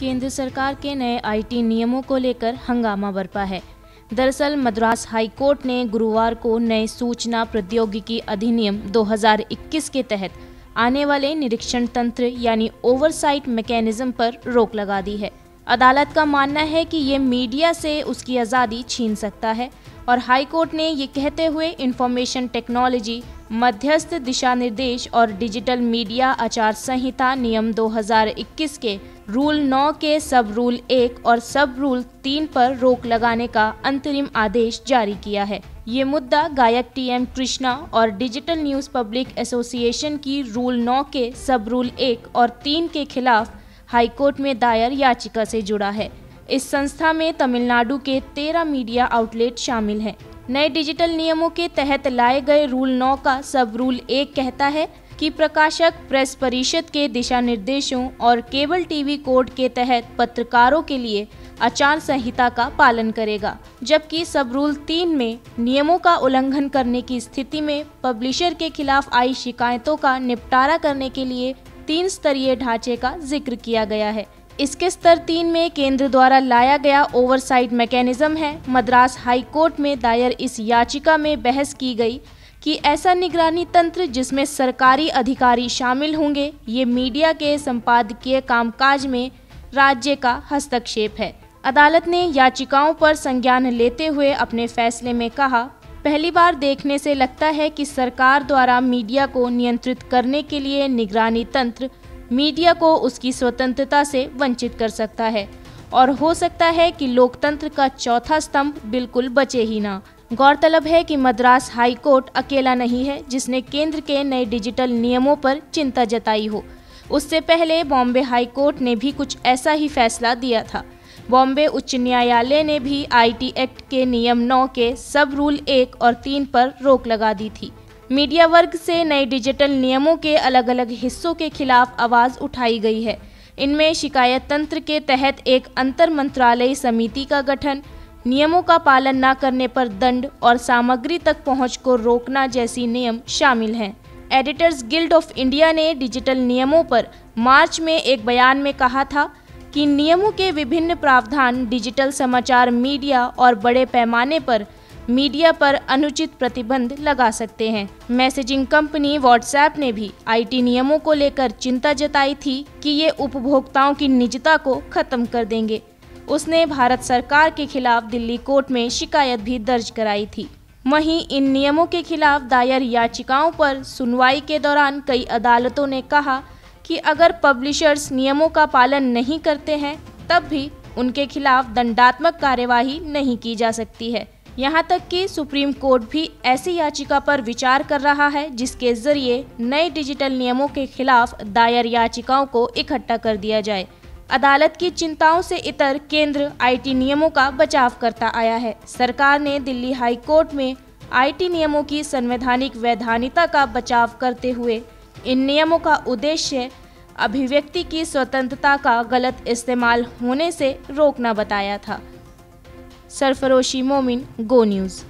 केंद्र सरकार के नए आईटी नियमों को लेकर हंगामा बरपा है। दरअसल मद्रास हाई कोर्ट ने गुरुवार को नए सूचना प्रौद्योगिकी अधिनियम 2021 के तहत आने वाले निरीक्षण तंत्र यानी ओवरसाइट मैकेनिज्म पर रोक लगा दी है। अदालत का मानना है कि ये मीडिया से उसकी आज़ादी छीन सकता है और हाई कोर्ट ने ये कहते हुए इंफॉर्मेशन टेक्नोलॉजी मध्यस्थ दिशा निर्देश और डिजिटल मीडिया आचार संहिता नियम 2021 के रूल 9 के सब रूल 1 और सब रूल 3 पर रोक लगाने का अंतरिम आदेश जारी किया है। ये मुद्दा गायक टीएम कृष्णा और डिजिटल न्यूज़ पब्लिक एसोसिएशन की रूल 9 के सब रूल 1 और 3 के खिलाफ हाईकोर्ट में दायर याचिका से जुड़ा है। इस संस्था में तमिलनाडु के 13 मीडिया आउटलेट शामिल हैं। नए डिजिटल नियमों के तहत लाए गए रूल 9 का सब रूल 1 कहता है कि प्रकाशक प्रेस परिषद के दिशा निर्देशों और केबल टीवी कोड के तहत पत्रकारों के लिए आचार संहिता का पालन करेगा, जबकि सब रूल 3 में नियमों का उल्लंघन करने की स्थिति में पब्लिशर के खिलाफ आई शिकायतों का निपटारा करने के लिए 3 स्तरीय ढांचे का जिक्र किया गया है। इसके स्तर 3 में केंद्र द्वारा लाया गया ओवरसाइट मैकेनिज्म है। मद्रास हाई कोर्ट में दायर इस याचिका में बहस की गई कि ऐसा निगरानी तंत्र जिसमें सरकारी अधिकारी शामिल होंगे, ये मीडिया के संपादकीय कामकाज में राज्य का हस्तक्षेप है। अदालत ने याचिकाओं पर संज्ञान लेते हुए अपने फैसले में कहा, पहली बार देखने से लगता है कि सरकार द्वारा मीडिया को नियंत्रित करने के लिए निगरानी तंत्र मीडिया को उसकी स्वतंत्रता से वंचित कर सकता है और हो सकता है कि लोकतंत्र का चौथा स्तंभ बिल्कुल बचे ही ना। गौरतलब है कि मद्रास हाई कोर्ट अकेला नहीं है जिसने केंद्र के नए डिजिटल नियमों पर चिंता जताई हो। उससे पहले बॉम्बे हाई कोर्ट ने भी कुछ ऐसा ही फैसला दिया था। बॉम्बे उच्च न्यायालय ने भी आईटी एक्ट के नियम 9 के सब रूल 1 और 3 पर रोक लगा दी थी। मीडिया वर्ग से नए डिजिटल नियमों के अलग अलग हिस्सों के खिलाफ आवाज़ उठाई गई है। इनमें शिकायत तंत्र के तहत एक अंतर मंत्रालयी समिति का गठन, नियमों का पालन न करने पर दंड और सामग्री तक पहुंच को रोकना जैसी नियम शामिल हैं। एडिटर्स गिल्ड ऑफ इंडिया ने डिजिटल नियमों पर मार्च में एक बयान में कहा था कि नियमों के विभिन्न प्रावधान डिजिटल समाचार मीडिया और बड़े पैमाने पर मीडिया पर अनुचित प्रतिबंध लगा सकते हैं। मैसेजिंग कंपनी व्हाट्सएप ने भी आईटी नियमों को लेकर चिंता जताई थी कि ये उपभोक्ताओं की निजता को खत्म कर देंगे। उसने भारत सरकार के खिलाफ दिल्ली कोर्ट में शिकायत भी दर्ज कराई थी। वहीं इन नियमों के खिलाफ दायर याचिकाओं पर सुनवाई के दौरान कई अदालतों ने कहा कि अगर पब्लिशर्स नियमों का पालन नहीं करते हैं तब भी उनके खिलाफ दंडात्मक कार्यवाही नहीं की जा सकती है। यहाँ तक कि सुप्रीम कोर्ट भी ऐसी याचिका पर विचार कर रहा है जिसके जरिए नए डिजिटल नियमों के खिलाफ दायर याचिकाओं को इकट्ठा कर दिया जाए। अदालत की चिंताओं से इतर केंद्र आईटी नियमों का बचाव करता आया है। सरकार ने दिल्ली हाई कोर्ट में आईटी नियमों की संवैधानिक वैधानिकता का बचाव करते हुए इन नियमों का उद्देश्य अभिव्यक्ति की स्वतंत्रता का गलत इस्तेमाल होने से रोकना बताया था। सरफरोशी मोमिन, गो न्यूज़।